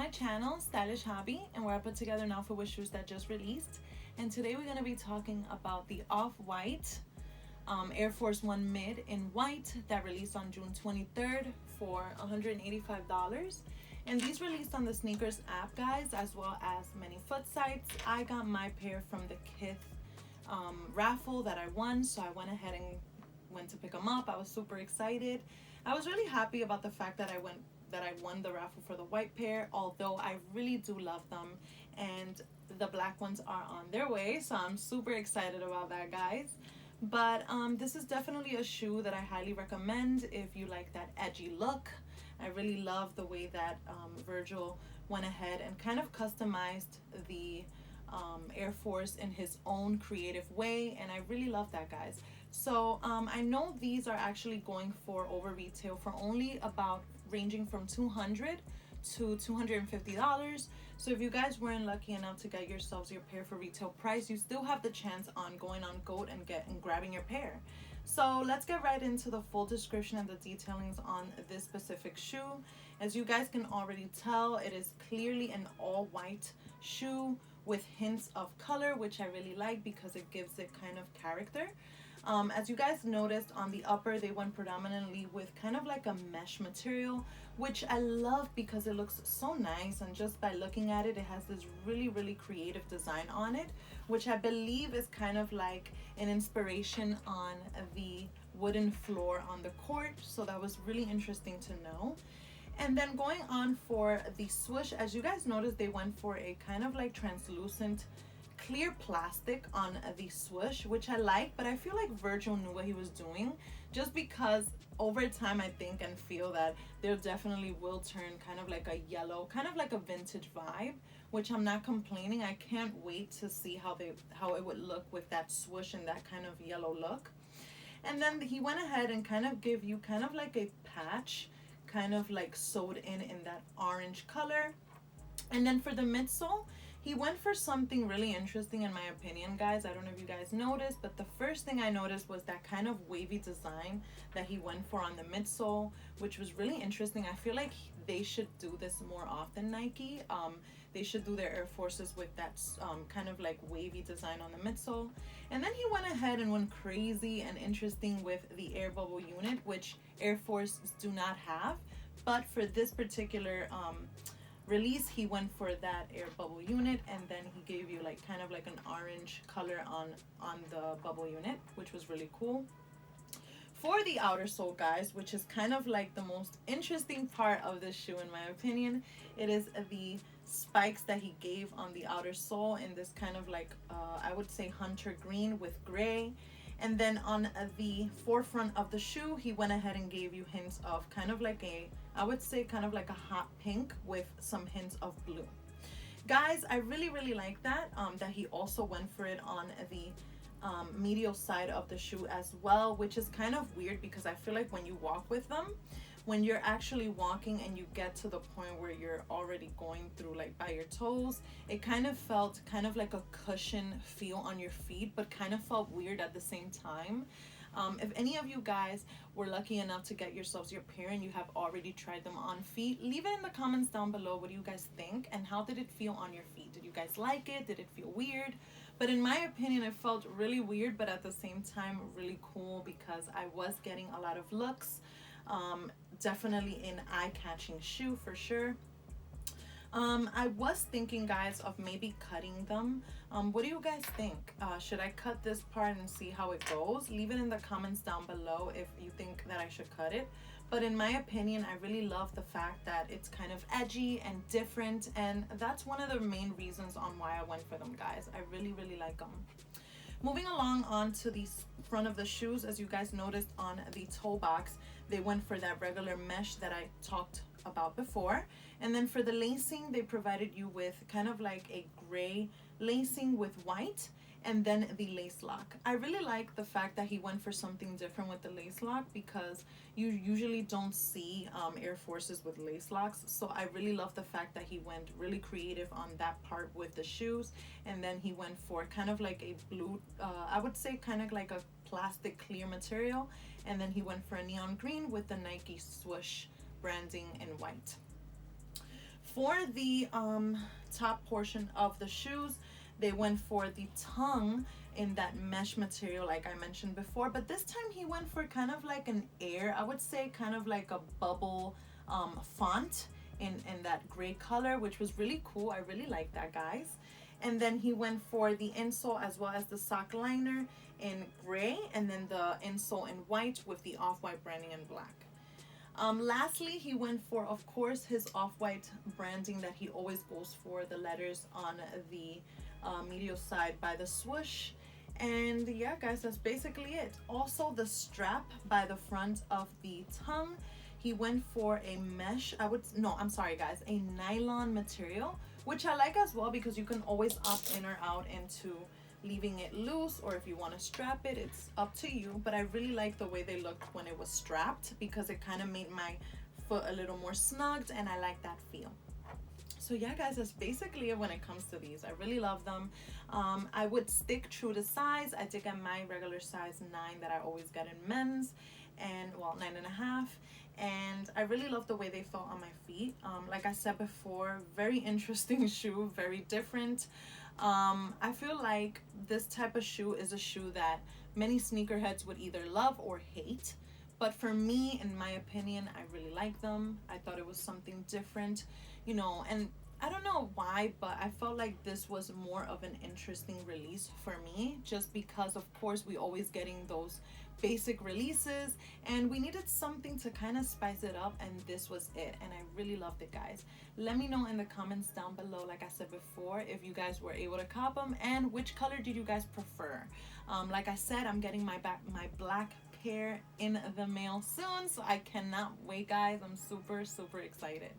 my channel, Stylish Hobby, and we're put together an outfit with shoes that just released. And today we're going to be talking about the Off-White Air Force One Mid in white that released on June 23rd for $185. And these released on the sneakers app, guys, as well as many foot sites. I got my pair from the Kith raffle that I won, so I went ahead and went to pick them up. I was super excited. I was really happy about the fact that I won the raffle for the white pair, although I really do love them, and the black ones are on their way, so I'm super excited about that, guys. But this is definitely a shoe that I highly recommend if you like that edgy look. I really love the way that Virgil went ahead and kind of customized the Air Force in his own creative way, and I really love that, guys. So I know these are actually going for over retail for only about ranging from $200 to $250. So if you guys weren't lucky enough to get yourselves your pair for retail price, you still have the chance on going on GOAT and grabbing your pair. So let's get right into the full description and the detailings on this specific shoe. As you guys can already tell, it is clearly an all white shoe with hints of color, which I really like because it gives it kind of character. As you guys noticed on the upper, they went predominantly with kind of like a mesh material, which I love because it looks so nice, and just by looking at it, it has this really creative design on it, which I believe is kind of like an inspiration on the wooden floor on the court. So that was really interesting to know. And then going on for the swoosh, as you guys noticed, they went for a kind of like translucent clear plastic on the swoosh, which I like, but I feel like Virgil knew what he was doing, just because over time I think and feel that there definitely will turn kind of like a yellow, kind of like a vintage vibe, which I'm not complaining. I can't wait to see how it would look with that swoosh and that kind of yellow look. And then he went ahead and kind of give you kind of like a patch, kind of like sewed in that orange color. And then for the midsole, he went for something really interesting in my opinion, guys. I don't know if you guys noticed, but the first thing I noticed was that kind of wavy design that he went for on the midsole, which was really interesting. I feel like they should do this more often, Nike. They should do their Air Forces with that kind of like wavy design on the midsole. And then he went ahead and went crazy and interesting with the air bubble unit, which Air Forces do not have. But for this particular release, he went for that air bubble unit, and then he gave you like kind of like an orange color on the bubble unit, which was really cool. For the outer sole, guys, which is kind of like the most interesting part of this shoe in my opinion, it is the spikes that he gave on the outer sole in this kind of like I would say hunter green with gray. And then on the forefront of the shoe, he went ahead and gave you hints of kind of like I would say kind of like a hot pink with some hints of blue. Guys, I really like that, that he also went for it on the medial side of the shoe as well, which is kind of weird because I feel like when you walk with them, when you're actually walking and you get to the point where you're already going through like by your toes, it kind of felt kind of like a cushion feel on your feet, but kind of felt weird at the same time. If any of you guys were lucky enough to get yourselves your pair and you have already tried them on feet, leave it in the comments down below. What do you guys think, and how did it feel on your feet? Did you guys like it? Did it feel weird? But in my opinion, it felt really weird, but at the same time really cool because I was getting a lot of looks. Definitely an eye-catching shoe for sure. I was thinking, guys, of maybe cutting them. What do you guys think? Should I cut this part and see how it goes? Leave it in the comments down below if you think that I should cut it. But in my opinion, I really love the fact that it's kind of edgy and different, and that's one of the main reasons on why I went for them, guys. I really like them. Moving along on to the front of the shoes, as you guys noticed on the toe box, they went for that regular mesh that I talked about before. And then for the lacing, they provided you with kind of like a gray lacing with white, and then the lace lock. I really like the fact that he went for something different with the lace lock because you usually don't see Air Forces with lace locks. So I really love the fact that he went really creative on that part with the shoes. And then he went for kind of like a blue, I would say kind of like a plastic clear material. And then he went for a neon green with the Nike swoosh branding in white. For the top portion of the shoes, they went for the tongue in that mesh material like I mentioned before, but this time he went for kind of like an air, I would say kind of like a bubble font in that gray color, which was really cool. I really like that, guys. And then he went for the insole as well as the sock liner in gray, and then the insole in white with the off-white branding in black. Lastly, he went for, of course, his off-white branding that he always goes for, the letters on the medial side by the swoosh. And yeah, guys, that's basically it. Also, the strap by the front of the tongue, he went for a mesh, I'm sorry, guys, a nylon material, which I like as well because you can always opt in or out into leaving it loose, or if you want to strap it, it's up to you. But I really like the way they looked when it was strapped because it kind of made my foot a little more snugged, and I like that feel. So yeah, guys, that's basically it when it comes to these. I really love them. I would stick true to size. I did get my regular size 9 that I always get in men's, and well, 9.5. And I really love the way they felt on my feet. Like I said before, very interesting shoe, very different. I feel like this type of shoe is a shoe that many sneakerheads would either love or hate. But for me, in my opinion, I really like them. I thought it was something different, you know, and I don't know why, but I felt like this was more of an interesting release for me, just because, of course, we always getting those basic releases, and we needed something to kind of spice it up, and this was it, and I really loved it, guys. Let me know in the comments down below, like I said before, if you guys were able to cop them, and which color did you guys prefer. Like I said, I'm getting my black pair in the mail soon, so I cannot wait, guys. I'm super excited.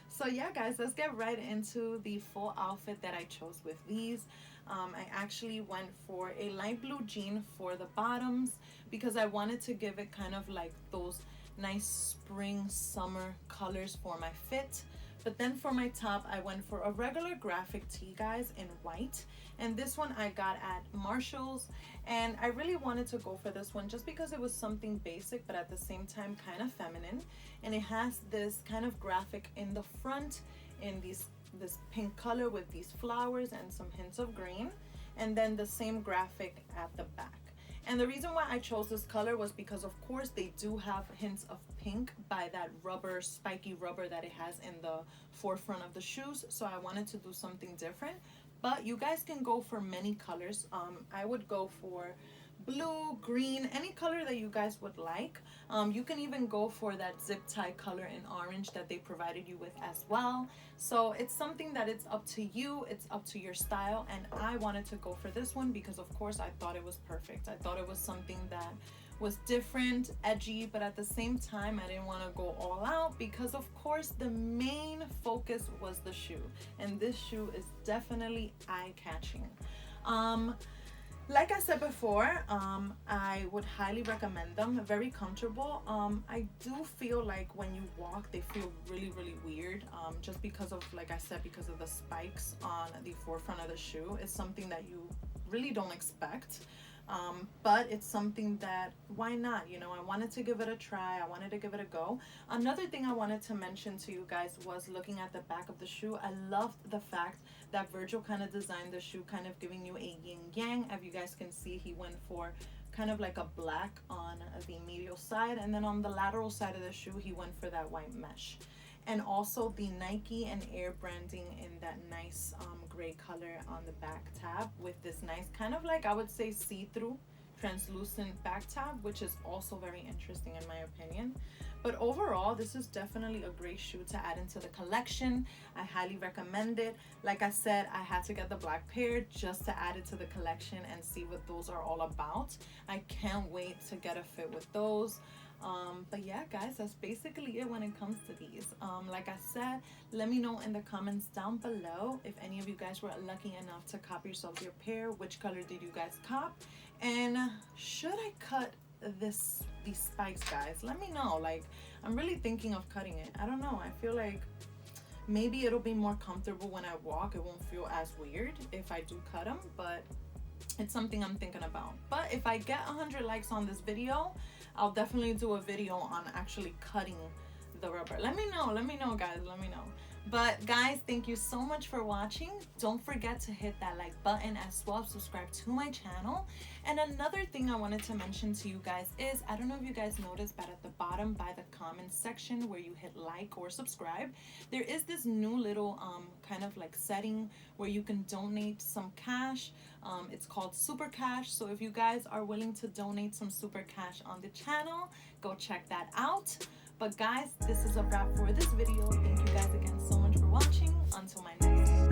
So yeah, guys, let's get right into the full outfit that I chose with these. I actually went for a light blue jean for the bottoms because I wanted to give it kind of like those nice spring summer colors for my fit. But then for my top, I went for a regular graphic tee, guys, in white. And this one I got at Marshall's. And I really wanted to go for this one just because it was something basic, but at the same time kind of feminine. And it has this kind of graphic in the front in this pink color with these flowers and some hints of green. And then the same graphic at the back. And the reason why I chose this color was because, of course, they do have hints of pink by that rubber, spiky rubber that it has in the forefront of the shoes. So I wanted to do something different. But you guys can go for many colors. I would go for blue, green, any color that you guys would like. You can even go for that zip tie color in orange that they provided you with as well. So it's something that it's up to you, it's up to your style, and I wanted to go for this one because, of course, I thought it was perfect. I thought it was something that was different, edgy, but at the same time I didn't want to go all out because, of course, the main focus was the shoe, and this shoe is definitely eye-catching. Like I said before, I would highly recommend them. Very comfortable. I do feel like when you walk, they feel really weird, just because of, like I said, because of the spikes on the forefront of the shoe. It's something that you really don't expect. But it's something that, why not? You know, I wanted to give it a try. I wanted to give it a go. Another thing I wanted to mention to you guys was looking at the back of the shoe. I loved the fact that Virgil kind of designed the shoe, kind of giving you a yin-yang. As you guys can see, he went for kind of like a black on the medial side, and then on the lateral side of the shoe, he went for that white mesh. And also the Nike and Air branding in that nice gray color on the back tab with this nice kind of like, I would say, see-through translucent back tab, which is also very interesting in my opinion. But overall, this is definitely a great shoe to add into the collection. I highly recommend it. Like I said, I had to get the black pair just to add it to the collection and see what those are all about. I can't wait to get a fit with those. But yeah, guys, that's basically it when it comes to these. Like I said, let me know in the comments down below if any of you guys were lucky enough to cop yourselves your pair. Which color did you guys cop? And should I cut these spikes, guys? Let me know. Like, I'm really thinking of cutting it. I don't know. I feel like maybe it'll be more comfortable when I walk. It won't feel as weird if I do cut them, but it's something I'm thinking about. But if I get 100 likes on this video, I'll definitely do a video on actually cutting the rubber. Let me know, guys, let me know. But guys, thank you so much for watching. Don't forget to hit that like button as well, subscribe to my channel. And another thing I wanted to mention to you guys is, I don't know if you guys noticed, but at the bottom by the comments section where you hit like or subscribe, there is this new little kind of like setting where you can donate some cash. It's called super cash. So if you guys are willing to donate some super cash on the channel, go check that out. But guys, this is a wrap for this video. Thank you guys again so much for watching. Until my next video.